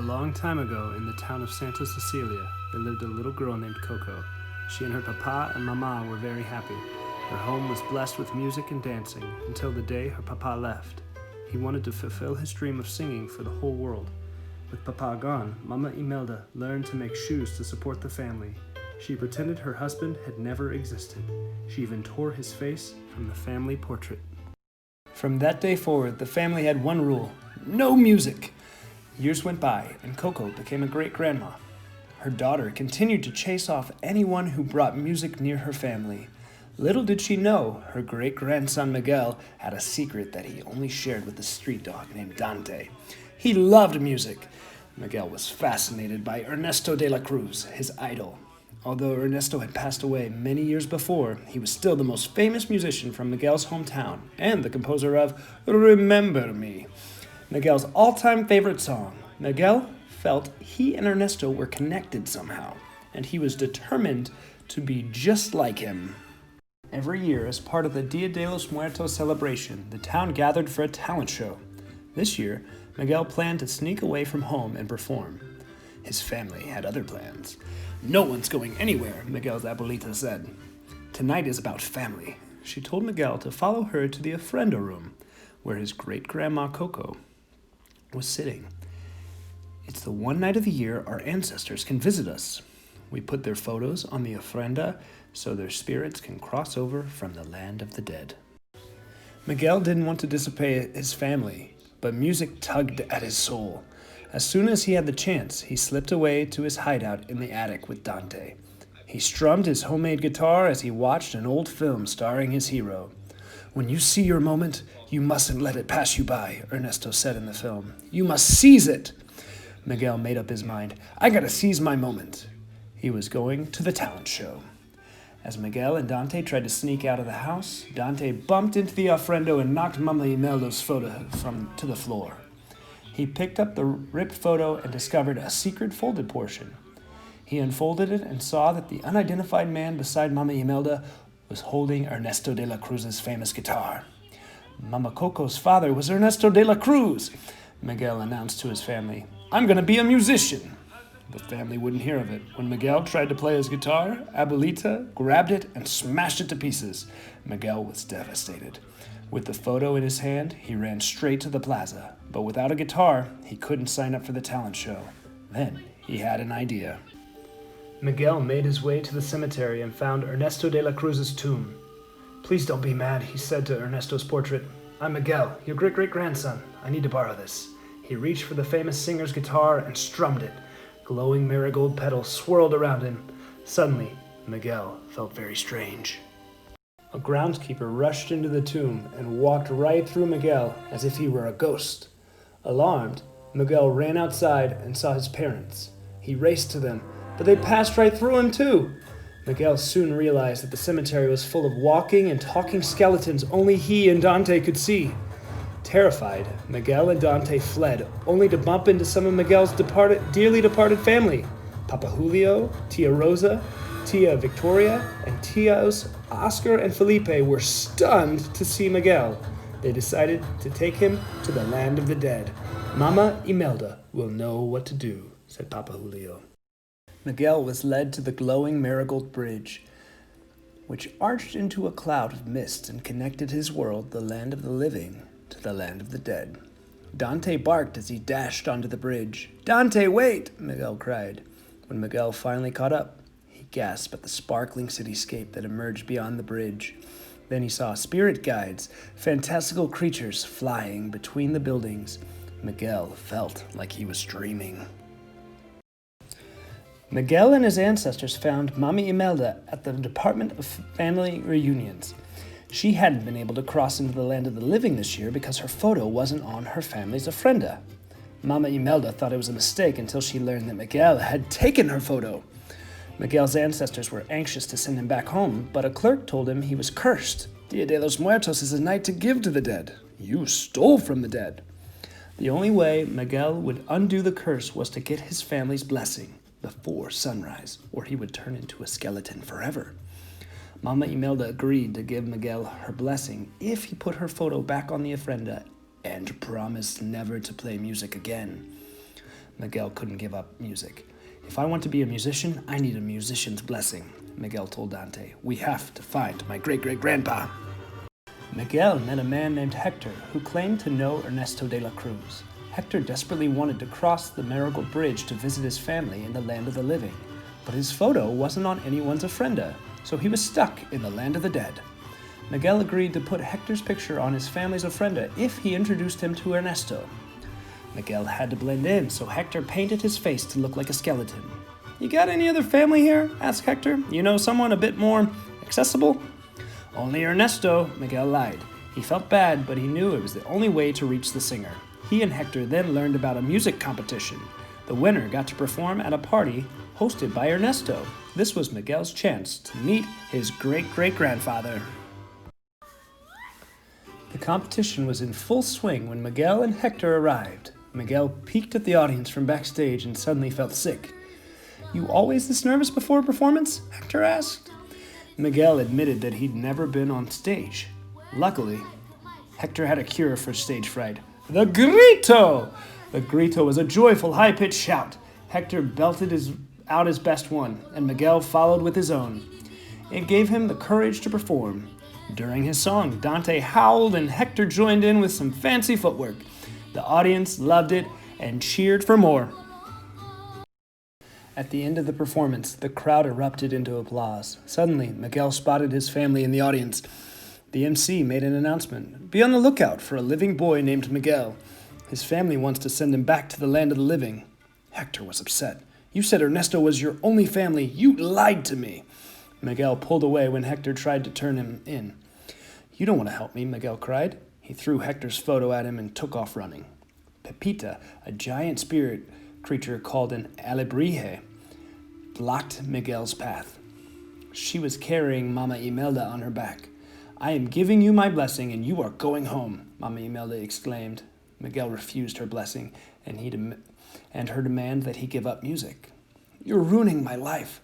long time ago, in the town of Santa Cecilia, there lived a little girl named Coco. She and her papa and mama were very happy. Their home was blessed with music and dancing until the day her papa left. He wanted to fulfill his dream of singing for the whole world. With papa gone, Mama Imelda learned to make shoes to support the family. She pretended her husband had never existed. She even tore his face from the family portrait. From that day forward, the family had one rule: no music. Years went by, and Coco became a great-grandma. Her daughter continued to chase off anyone who brought music near her family. Little did she know, her great-grandson Miguel had a secret that he only shared with a street dog named Dante. He loved music. Miguel was fascinated by Ernesto de la Cruz, his idol. Although Ernesto had passed away many years before, he was still the most famous musician from Miguel's hometown and the composer of Remember Me, Miguel's all-time favorite song. Miguel felt he and Ernesto were connected somehow, and he was determined to be just like him. Every year, as part of the Dia de los Muertos celebration, the town gathered for a talent show. This year, Miguel planned to sneak away from home and perform. His family had other plans. "No one's going anywhere," Miguel's abuelita said. "Tonight is about family." She told Miguel to follow her to the ofrenda room, where his great-grandma Coco was sitting. "It's the one night of the year our ancestors can visit us. We put their photos on the ofrenda so their spirits can cross over from the land of the dead." Miguel didn't want to dissipate his family, but music tugged at his soul. As soon as he had the chance, he slipped away to his hideout in the attic with Dante. He strummed his homemade guitar as he watched an old film starring his hero. "When you see your moment, you mustn't let it pass you by," Ernesto said in the film. "You must seize it." Miguel made up his mind. "I gotta seize my moment." He was going to the talent show. As Miguel and Dante tried to sneak out of the house, Dante bumped into the ofrendo and knocked Mama Imelda's photo to the floor. He picked up the ripped photo and discovered a secret folded portion. He unfolded it and saw that the unidentified man beside Mama Imelda was holding Ernesto de la Cruz's famous guitar. Mama Coco's father was Ernesto de la Cruz, Miguel announced to his family. "I'm going to be a musician." The family wouldn't hear of it. When Miguel tried to play his guitar, Abuelita grabbed it and smashed it to pieces. Miguel was devastated. With the photo in his hand, he ran straight to the plaza. But without a guitar, he couldn't sign up for the talent show. Then he had an idea. Miguel made his way to the cemetery and found Ernesto de la Cruz's tomb. "Please don't be mad," he said to Ernesto's portrait. "I'm Miguel, your great-great-grandson. I need to borrow this." He reached for the famous singer's guitar and strummed it. Glowing marigold petals swirled around him. Suddenly, Miguel felt very strange. A groundskeeper rushed into the tomb and walked right through Miguel as if he were a ghost. Alarmed, Miguel ran outside and saw his parents. He raced to them, but they passed right through him too. Miguel soon realized that the cemetery was full of walking and talking skeletons only he and Dante could see. Terrified, Miguel and Dante fled, only to bump into some of Miguel's dearly departed family. Papa Julio, Tia Rosa, Tia Victoria, and Tios Oscar and Felipe were stunned to see Miguel. They decided to take him to the land of the dead. "Mama Imelda will know what to do," said Papa Julio. Miguel was led to the glowing marigold bridge, which arched into a cloud of mist and connected his world, the land of the living, to the land of the dead. Dante barked as he dashed onto the bridge. "Dante, wait!" Miguel cried. When Miguel finally caught up, he gasped at the sparkling cityscape that emerged beyond the bridge. Then he saw spirit guides, fantastical creatures flying between the buildings. Miguel felt like he was dreaming. Miguel and his ancestors found Mama Imelda at the Department of Family Reunions. She hadn't been able to cross into the land of the living this year because her photo wasn't on her family's ofrenda. Mama Imelda thought it was a mistake until she learned that Miguel had taken her photo. Miguel's ancestors were anxious to send him back home, but a clerk told him he was cursed. Dia de los Muertos is a night to give to the dead. You stole from the dead. The only way Miguel would undo the curse was to get his family's blessing before sunrise, or he would turn into a skeleton forever. Mama Imelda agreed to give Miguel her blessing if he put her photo back on the ofrenda and promised never to play music again. Miguel couldn't give up music. "If I want to be a musician, I need a musician's blessing," Miguel told Dante. "We have to find my great-great-grandpa." Miguel met a man named Hector who claimed to know Ernesto de la Cruz. Hector desperately wanted to cross the Marigold Bridge to visit his family in the land of the living, but his photo wasn't on anyone's ofrenda, so he was stuck in the land of the dead. Miguel agreed to put Hector's picture on his family's ofrenda if he introduced him to Ernesto. Miguel had to blend in, so Hector painted his face to look like a skeleton. "You got any other family here?" asked Hector. "You know someone a bit more accessible?" "Only Ernesto," Miguel lied. He felt bad, but he knew it was the only way to reach the singer. He and Hector then learned about a music competition. The winner got to perform at a party hosted by Ernesto. This was Miguel's chance to meet his great-great-grandfather. The competition was in full swing when Miguel and Hector arrived. Miguel peeked at the audience from backstage and suddenly felt sick. "You always this nervous before a performance?" Hector asked. Miguel admitted that he'd never been on stage. Luckily, Hector had a cure for stage fright. The grito! The grito was a joyful, high-pitched shout. Hector belted out his best one, and Miguel followed with his own. It gave him the courage to perform. During his song, Dante howled and Hector joined in with some fancy footwork. The audience loved it and cheered for more. At the end of the performance, the crowd erupted into applause. Suddenly, Miguel spotted his family in the audience. The MC made an announcement. "Be on the lookout for a living boy named Miguel. His family wants to send him back to the land of the living." Hector was upset. "You said Ernesto was your only family. You lied to me." Miguel pulled away when Hector tried to turn him in. "You don't want to help me," Miguel cried. He threw Hector's photo at him and took off running. Pepita, a giant spirit creature called an alebrije, blocked Miguel's path. She was carrying Mama Imelda on her back. "I am giving you my blessing and you are going home," Mama Imelda exclaimed. Miguel refused her blessing and her demand that he give up music. "You're ruining my life.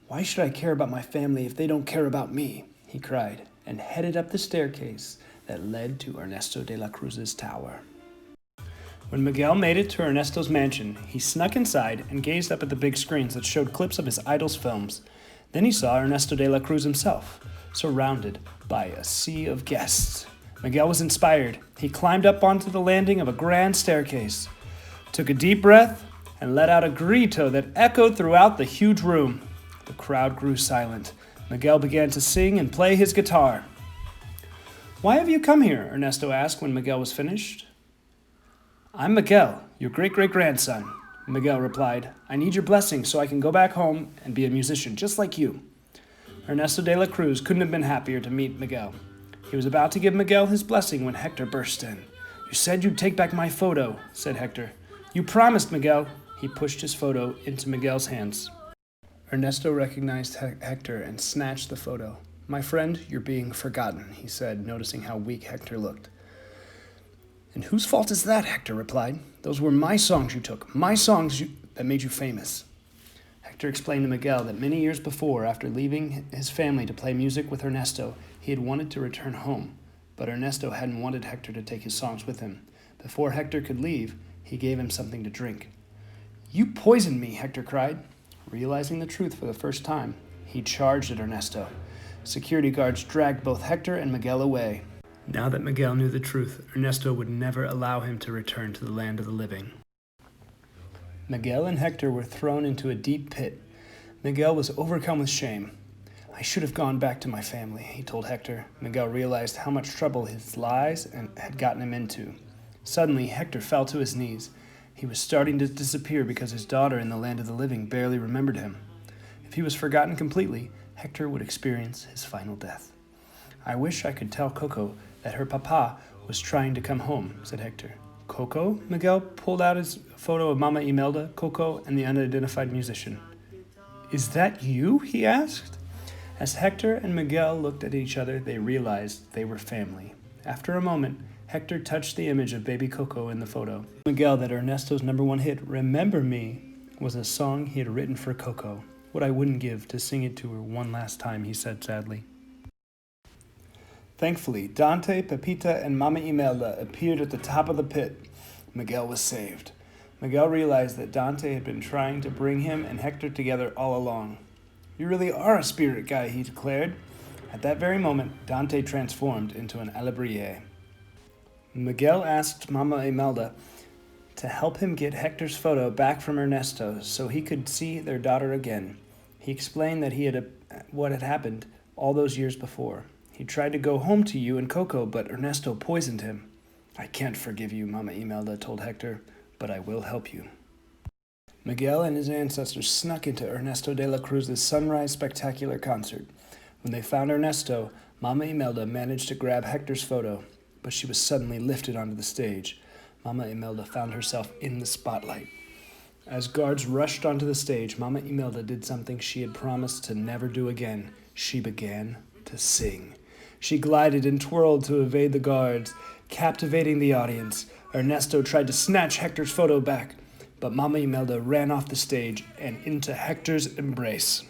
Why should I care about my family if they don't care about me?" he cried, and headed up the staircase that led to Ernesto de la Cruz's tower. When Miguel made it to Ernesto's mansion, he snuck inside and gazed up at the big screens that showed clips of his idol's films. Then he saw Ernesto de la Cruz himself, surrounded by a sea of guests. Miguel was inspired. He climbed up onto the landing of a grand staircase, took a deep breath, and let out a grito that echoed throughout the huge room. The crowd grew silent. Miguel began to sing and play his guitar. "Why have you come here?" Ernesto asked when Miguel was finished. "I'm Miguel, your great-great-grandson," Miguel replied. "I need your blessing so I can go back home and be a musician just like you." Ernesto de la Cruz couldn't have been happier to meet Miguel. He was about to give Miguel his blessing when Hector burst in. "You said you'd take back my photo," said Hector. "You promised, Miguel." He pushed his photo into Miguel's hands. Ernesto recognized Hector and snatched the photo. "My friend, you're being forgotten," he said, noticing how weak Hector looked. "And whose fault is that?" Hector replied. "Those were my songs you took, my songs that made you famous." Hector explained to Miguel that many years before, after leaving his family to play music with Ernesto, he had wanted to return home, but Ernesto hadn't wanted Hector to take his songs with him. Before Hector could leave, he gave him something to drink. "You poisoned me," Hector cried. Realizing the truth for the first time, he charged at Ernesto. Security guards dragged both Hector and Miguel away. Now that Miguel knew the truth, Ernesto would never allow him to return to the land of the living. Miguel and Hector were thrown into a deep pit. Miguel was overcome with shame. "I should have gone back to my family," he told Hector. Miguel realized how much trouble his lies had gotten him into. Suddenly, Hector fell to his knees. He was starting to disappear because his daughter in the land of the living barely remembered him. If he was forgotten completely, Hector would experience his final death. "I wish I could tell Coco that her papa was trying to come home," said Hector. "Coco?" Miguel pulled out his photo of Mama Imelda, Coco, and the unidentified musician. "Is that you?" he asked. As Hector and Miguel looked at each other, they realized they were family. After a moment, Hector touched the image of baby Coco in the photo. Miguel that Ernesto's #1 hit, "Remember Me," was a song he had written for Coco. "What I wouldn't give to sing it to her one last time," he said sadly. Thankfully, Dante, Pepita, and Mama Imelda appeared at the top of the pit. Miguel was saved. Miguel realized that Dante had been trying to bring him and Hector together all along. "You really are a spirit guy," he declared. At that very moment, Dante transformed into an alebrije. Miguel asked Mama Imelda to help him get Hector's photo back from Ernesto so he could see their daughter again. He explained that what had happened all those years before. "He tried to go home to you and Coco, but Ernesto poisoned him." "I can't forgive you," Mama Imelda told Hector, "but I will help you." Miguel and his ancestors snuck into Ernesto de la Cruz's Sunrise Spectacular concert. When they found Ernesto, Mama Imelda managed to grab Hector's photo, but she was suddenly lifted onto the stage. Mama Imelda found herself in the spotlight. As guards rushed onto the stage, Mama Imelda did something she had promised to never do again. She began to sing. She glided and twirled to evade the guards, captivating the audience. Ernesto tried to snatch Hector's photo back, but Mama Imelda ran off the stage and into Hector's embrace.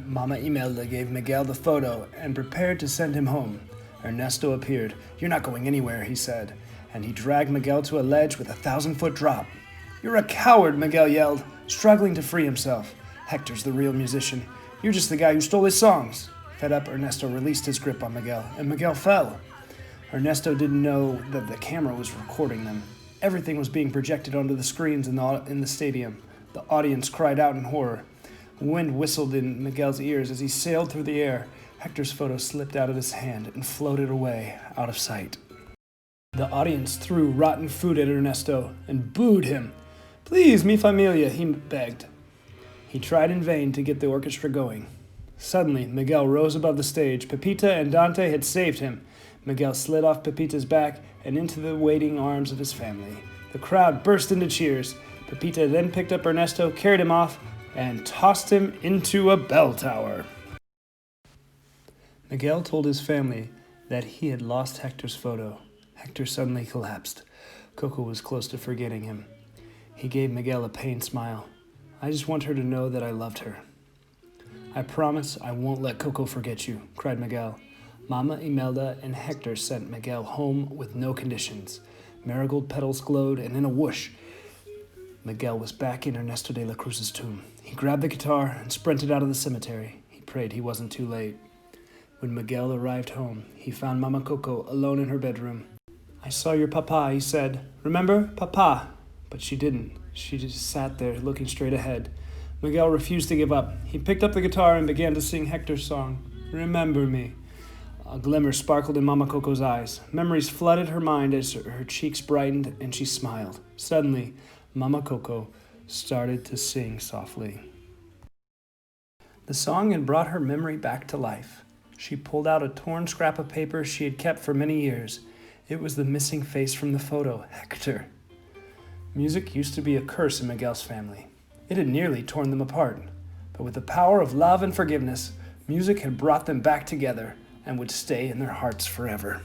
Mama Imelda gave Miguel the photo and prepared to send him home. Ernesto appeared. "You're not going anywhere," he said, and he dragged Miguel to a ledge with a 1,000-foot drop. "You're a coward," Miguel yelled, struggling to free himself. "Hector's the real musician. You're just the guy who stole his songs." Fed up, Ernesto released his grip on Miguel, and Miguel fell. Ernesto didn't know that the camera was recording them. Everything was being projected onto the screens in the stadium. The audience cried out in horror. Wind whistled in Miguel's ears as he sailed through the air. Hector's photo slipped out of his hand and floated away, out of sight. The audience threw rotten food at Ernesto and booed him. "Please, mi familia," he begged. He tried in vain to get the orchestra going. Suddenly, Miguel rose above the stage. Pepita and Dante had saved him. Miguel slid off Pepita's back and into the waiting arms of his family. The crowd burst into cheers. Pepita then picked up Ernesto, carried him off, and tossed him into a bell tower. Miguel told his family that he had lost Hector's photo. Hector suddenly collapsed. Coco was close to forgetting him. He gave Miguel a pained smile. "I just want her to know that I loved her." "I promise I won't let Coco forget you," cried Miguel. Mama Imelda and Hector sent Miguel home with no conditions. Marigold petals glowed, and in a whoosh, Miguel was back in Ernesto de la Cruz's tomb. He grabbed the guitar and sprinted out of the cemetery. He prayed he wasn't too late. When Miguel arrived home, he found Mama Coco alone in her bedroom. "I saw your papa," he said. "Remember, papa?" But she didn't. She just sat there looking straight ahead. Miguel refused to give up. He picked up the guitar and began to sing Hector's song, "Remember Me." A glimmer sparkled in Mama Coco's eyes. Memories flooded her mind as her cheeks brightened and she smiled. Suddenly, Mama Coco started to sing softly. The song had brought her memory back to life. She pulled out a torn scrap of paper she had kept for many years. It was the missing face from the photo, Hector. Music used to be a curse in Miguel's family. It had nearly torn them apart. But with the power of love and forgiveness, music had brought them back together and would stay in their hearts forever.